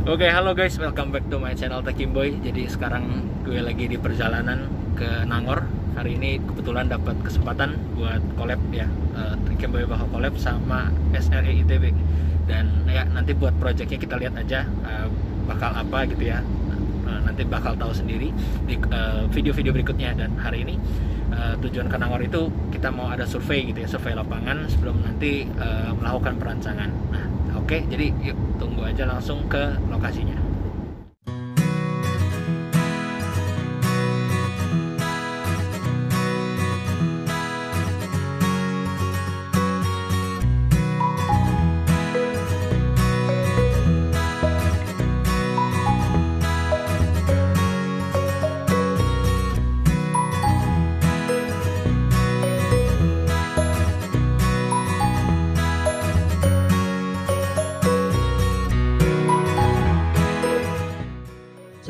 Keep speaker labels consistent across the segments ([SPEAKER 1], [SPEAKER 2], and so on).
[SPEAKER 1] Oke, halo guys, welcome back to my channel Tekimboy. Jadi sekarang gue lagi di perjalanan ke Nangor. Hari ini kebetulan dapat kesempatan buat collab ya, Tekimboy bakal collab sama SRE ITB. Dan ya nanti buat projectnya kita lihat aja bakal apa gitu ya. Nanti bakal tahu sendiri di video-video berikutnya. Dan hari ini tujuan ke Nangor itu kita mau ada survei gitu ya, survei lapangan sebelum nanti melakukan perancangan. Nah, oke, jadi yuk tunggu aja langsung ke lokasinya.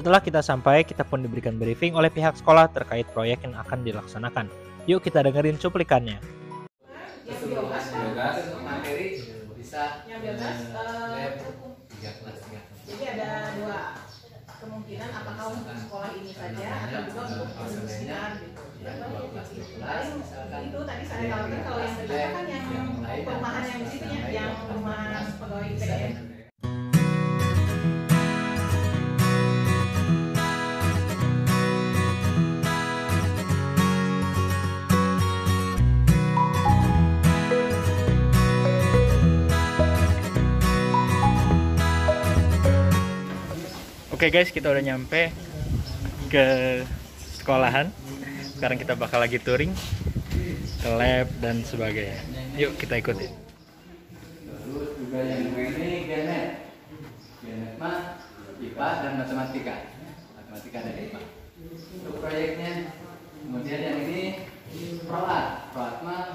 [SPEAKER 1] Setelah kita sampai, kita pun diberikan briefing oleh pihak sekolah terkait proyek yang akan dilaksanakan. Yuk kita dengerin cuplikannya.
[SPEAKER 2] Yang biogas untuk materi bisa yang biogas jadi ada dua kemungkinan, apakah untuk sekolah ini saja atau juga untuk pendidikan gitu. Itu tadi saya tawarkan kalau yang kedua kan yang perumahan yang di situ yang rumah pegawai PDM.
[SPEAKER 1] Oke guys, kita udah nyampe ke sekolahan. Sekarang kita bakal lagi touring ke lab dan sebagainya. Yuk kita ikutin.
[SPEAKER 3] Terus juga yang ini genet mah IPA dan matematika dan IPA untuk proyeknya. Kemudian yang ini proat mah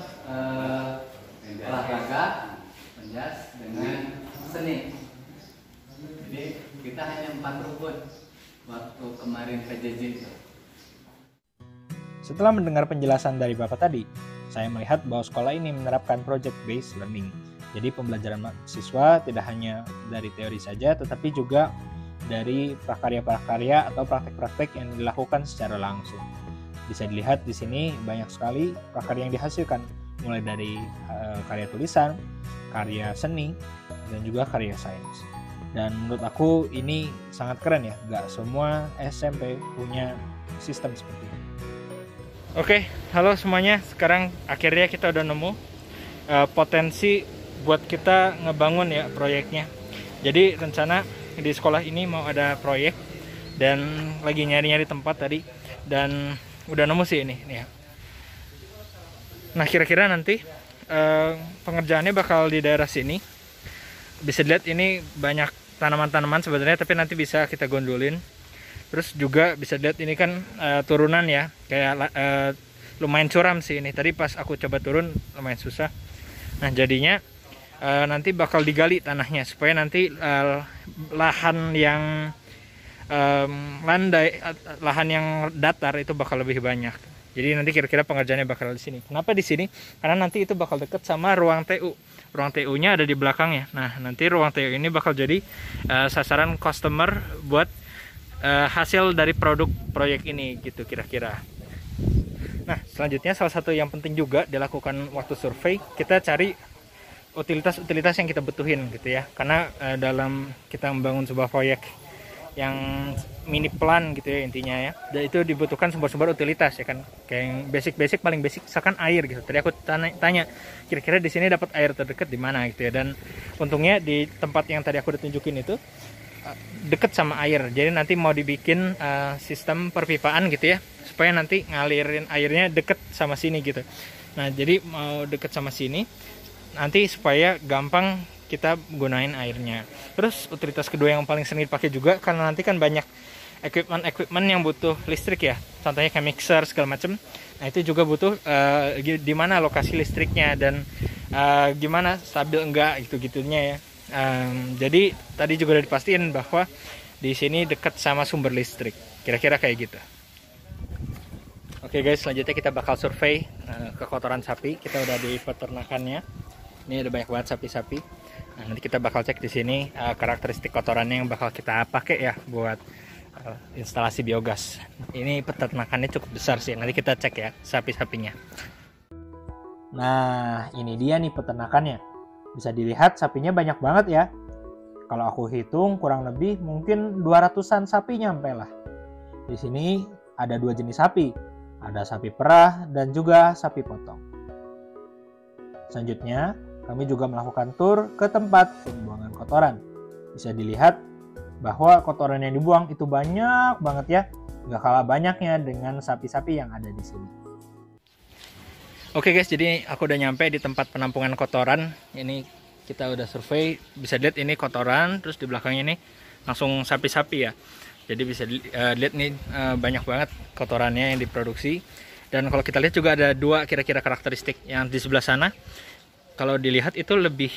[SPEAKER 3] olahraga, penjas dengan seni. Jadi kita hanya 4 rukun waktu kemarin PJJ itu.
[SPEAKER 1] Setelah mendengar penjelasan dari Bapak tadi, saya melihat bahwa sekolah ini menerapkan project-based learning. Jadi pembelajaran mahasiswa tidak hanya dari teori saja, tetapi juga dari prakarya-prakarya atau praktek-praktek yang dilakukan secara langsung. Bisa dilihat di sini banyak sekali prakarya yang dihasilkan, mulai dari karya tulisan, karya seni, dan juga karya sains. Dan menurut aku ini sangat keren ya, nggak semua SMP punya sistem seperti ini. Oke, halo semuanya. Sekarang akhirnya kita udah nemu potensi buat kita ngebangun ya proyeknya. Jadi rencana di sekolah ini mau ada proyek dan lagi nyari-nyari tempat tadi dan udah nemu sih ini nih ya. Nah kira-kira nanti pengerjaannya bakal di daerah sini. Bisa dilihat ini banyak tanaman-tanaman sebenarnya, tapi nanti bisa kita gondolin. Terus juga bisa dilihat ini kan turunan ya, kayak lumayan curam sih ini. Tadi pas aku coba turun lumayan susah. Nah jadinya nanti bakal digali tanahnya supaya nanti lahan yang landai, lahan yang datar itu bakal lebih banyak. Jadi nanti kira-kira pengerjaannya bakal di sini. Kenapa di sini? Karena nanti itu bakal deket sama ruang TU. Ruang TU-nya ada di belakangnya. Nah, nanti ruang TU ini bakal jadi sasaran customer buat hasil dari produk proyek ini gitu kira-kira. Nah, selanjutnya salah satu yang penting juga dilakukan waktu survei, kita cari utilitas-utilitas yang kita butuhin gitu ya. Karena dalam kita membangun sebuah proyek yang mini plan gitu ya intinya ya, dan itu dibutuhkan sumber-sumber utilitas ya kan, kayak yang basic paling basic misalkan air gitu. Tadi aku tanya kira-kira di sini dapat air terdekat di mana gitu ya, dan untungnya di tempat yang tadi aku udah tunjukin itu deket sama air. Jadi nanti mau dibikin sistem perpipaan gitu ya, supaya nanti ngalirin airnya deket sama sini gitu. Nah jadi mau deket sama sini nanti supaya gampang kita gunain airnya. Terus utilitas kedua yang paling sering dipakai juga, karena nanti kan banyak equipment yang butuh listrik ya, contohnya kayak mixer segala macam. Nah itu juga butuh di mana lokasi listriknya dan gimana stabil enggak gitu-gitunya ya. Jadi tadi juga udah dipastiin bahwa di sini dekat sama sumber listrik, kira-kira kayak gitu. Oke guys, selanjutnya kita bakal survei kekotoran sapi. Kita udah di peternakannya. Ini ada banyak banget sapi-sapi. Nah, nanti kita bakal cek di sini karakteristik kotorannya yang bakal kita pakai ya buat instalasi biogas. Ini peternakannya cukup besar sih. Nanti kita cek ya sapi-sapinya. Nah, ini dia nih peternakannya. Bisa dilihat sapinya banyak banget ya. Kalau aku hitung kurang lebih mungkin 200-an sapi nyampe lah. Di sini ada 2 jenis sapi. Ada sapi perah dan juga sapi potong. Selanjutnya, kami juga melakukan tur ke tempat pembuangan kotoran. Bisa dilihat bahwa kotoran yang dibuang itu banyak banget ya. Nggak kalah banyaknya dengan sapi-sapi yang ada di sini. Oke guys, jadi aku udah nyampe di tempat penampungan kotoran. Ini kita udah survei, bisa lihat ini kotoran, terus di belakangnya ini langsung sapi-sapi ya. Jadi bisa lihat nih banyak banget kotorannya yang diproduksi. Dan kalau kita lihat juga ada 2 kira-kira karakteristik. Yang di sebelah sana, kalau dilihat itu lebih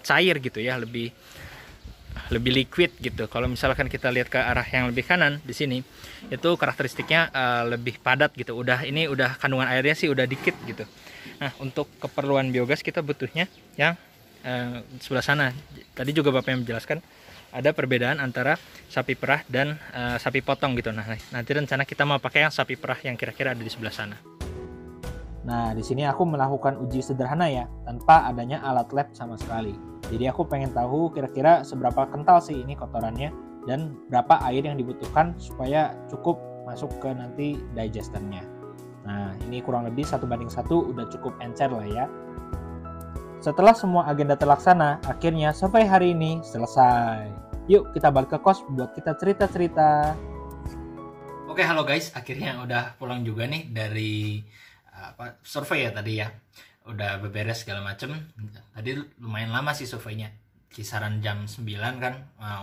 [SPEAKER 1] cair gitu ya, lebih liquid gitu. Kalau misalkan kita lihat ke arah yang lebih kanan di sini, itu karakteristiknya lebih padat gitu. Ini udah kandungan airnya sih udah dikit gitu. Nah, untuk keperluan biogas kita butuhnya yang sebelah sana. Tadi juga Bapak yang menjelaskan ada perbedaan antara sapi perah dan sapi potong gitu. Nah, nanti rencana kita mau pakai yang sapi perah yang kira-kira ada di sebelah sana. Nah, di sini aku melakukan uji sederhana ya, tanpa adanya alat lab sama sekali. Jadi aku pengen tahu kira-kira seberapa kental sih ini kotorannya dan berapa air yang dibutuhkan supaya cukup masuk ke nanti digesternya. Nah, ini kurang lebih 1:1 udah cukup encer lah ya. Setelah semua agenda terlaksana, akhirnya survei hari ini selesai. Yuk kita balik ke kos buat kita cerita-cerita. Oke, halo guys, akhirnya udah pulang juga nih dari survei ya tadi ya. Udah beberes segala macem. Tadi lumayan lama sih surveinya, kisaran jam 9 kan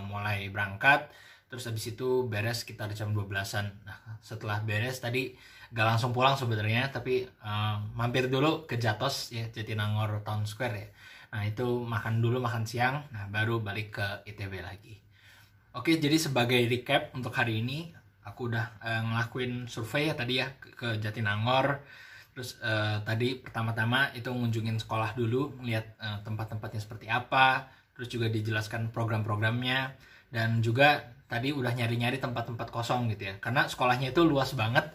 [SPEAKER 1] mulai berangkat. Terus habis itu beres sekitar jam 12-an. Nah, setelah beres tadi gak langsung pulang sebenarnya, tapi mampir dulu ke Jatos ya, Jatinangor Town Square ya. Nah, itu makan dulu, makan siang, nah baru balik ke ITB lagi. Oke, jadi sebagai recap untuk hari ini, aku udah ngelakuin survei ya tadi ya ke Jatinangor. Terus tadi pertama-tama itu ngunjungin sekolah dulu, melihat tempat-tempatnya seperti apa, terus juga dijelaskan program-programnya, dan juga tadi udah nyari-nyari tempat-tempat kosong gitu ya, karena sekolahnya itu luas banget,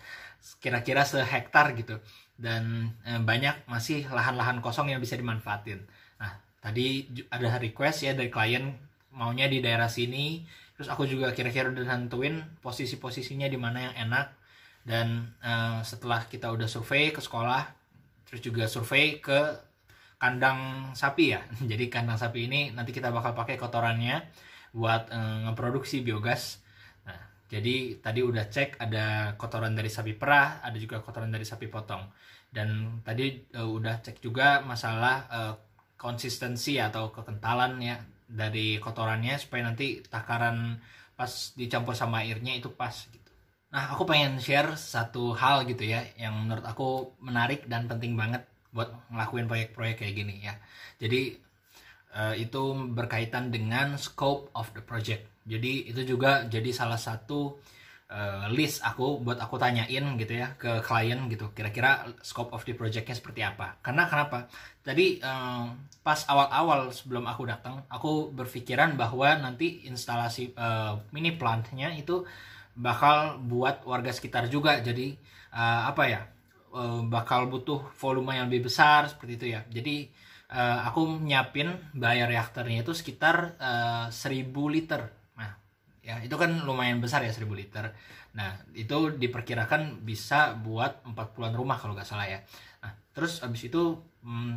[SPEAKER 1] kira-kira sehektar gitu, dan banyak masih lahan-lahan kosong yang bisa dimanfaatin. Nah, tadi ada request ya dari klien maunya di daerah sini, terus aku juga kira-kira udah nentuin posisi-posisinya di mana yang enak. Dan setelah kita udah survei ke sekolah, terus juga survei ke kandang sapi ya. Jadi kandang sapi ini nanti kita bakal pakai kotorannya buat ngeproduksi biogas. Nah, jadi tadi udah cek ada kotoran dari sapi perah, ada juga kotoran dari sapi potong. Dan tadi udah cek juga masalah konsistensi atau kekentalan ya dari kotorannya supaya nanti takaran pas dicampur sama airnya itu pas gitu. Nah, aku pengen share satu hal gitu ya yang menurut aku menarik dan penting banget buat ngelakuin proyek-proyek kayak gini ya. Jadi itu berkaitan dengan scope of the project. Jadi itu juga jadi salah satu list buat aku tanyain gitu ya ke klien gitu. Kira-kira scope of the projectnya seperti apa? Karena kenapa? Tadi pas awal-awal sebelum aku datang, aku berpikiran bahwa nanti instalasi mini plantnya itu bakal buat warga sekitar juga. Jadi bakal butuh volume yang lebih besar seperti itu ya. Jadi aku nyiapin bioreaktornya itu sekitar 1000 liter. Nah, ya itu kan lumayan besar ya 1000 liter. Nah, itu diperkirakan bisa buat 40-an rumah kalau nggak salah ya. Nah, terus abis itu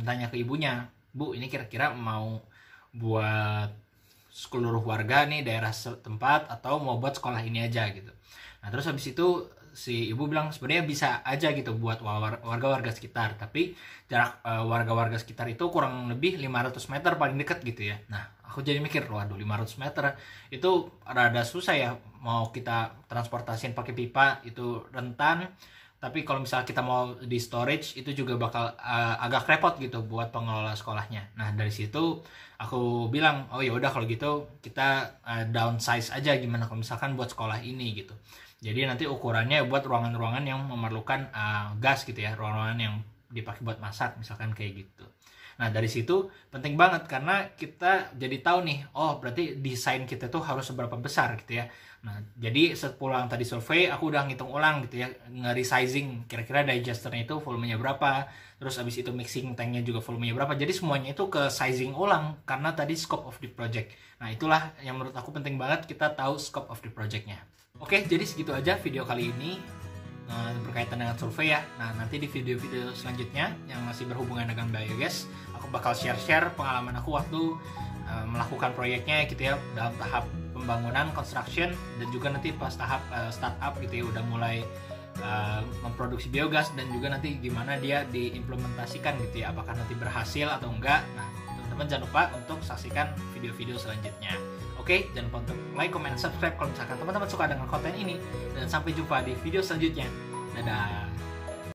[SPEAKER 1] tanya ke ibunya, Bu, ini kira-kira mau buat seluruh warga nih daerah setempat atau mau buat sekolah ini aja gitu. Nah, terus habis itu si ibu bilang sebenarnya bisa aja gitu buat warga-warga sekitar, tapi jarak warga-warga sekitar itu kurang lebih 500 meter paling dekat gitu ya. Nah, aku jadi mikir, waduh 500 meter itu rada susah ya, mau kita transportasiin pakai pipa itu rentan. Tapi kalau misalnya kita mau di storage itu juga bakal agak repot gitu buat pengelola sekolahnya. Nah, dari situ aku bilang, oh ya udah kalau gitu kita downsize aja gimana kalau misalkan buat sekolah ini gitu. Jadi nanti ukurannya buat ruangan-ruangan yang memerlukan gas gitu ya, ruangan-ruangan yang dipakai buat masak misalkan kayak gitu. Nah dari situ penting banget karena kita jadi tahu nih, oh berarti desain kita tuh harus seberapa besar gitu ya. Nah jadi sepulang tadi survei aku udah ngitung ulang gitu ya, nge-resizing kira-kira digesternya itu volumenya berapa, terus abis itu mixing tanknya juga volumenya berapa. Jadi semuanya itu ke sizing ulang karena tadi scope of the project. Nah itulah yang menurut aku penting banget kita tahu scope of the projectnya. Oke, jadi segitu aja video kali ini berkaitan dengan survei ya. Nah nanti di video-video selanjutnya yang masih berhubungan dengan biogas, aku bakal share-share pengalaman aku waktu melakukan proyeknya gitu ya, dalam tahap pembangunan, construction, dan juga nanti pas tahap startup gitu ya, udah mulai memproduksi biogas, dan juga nanti gimana dia diimplementasikan gitu ya, apakah nanti berhasil atau enggak. Nah teman-teman jangan lupa untuk saksikan video-video selanjutnya. Oke, jangan lupa untuk like, comment, subscribe kalau misalkan teman-teman suka dengan konten ini. Dan sampai jumpa di video selanjutnya. Dadah.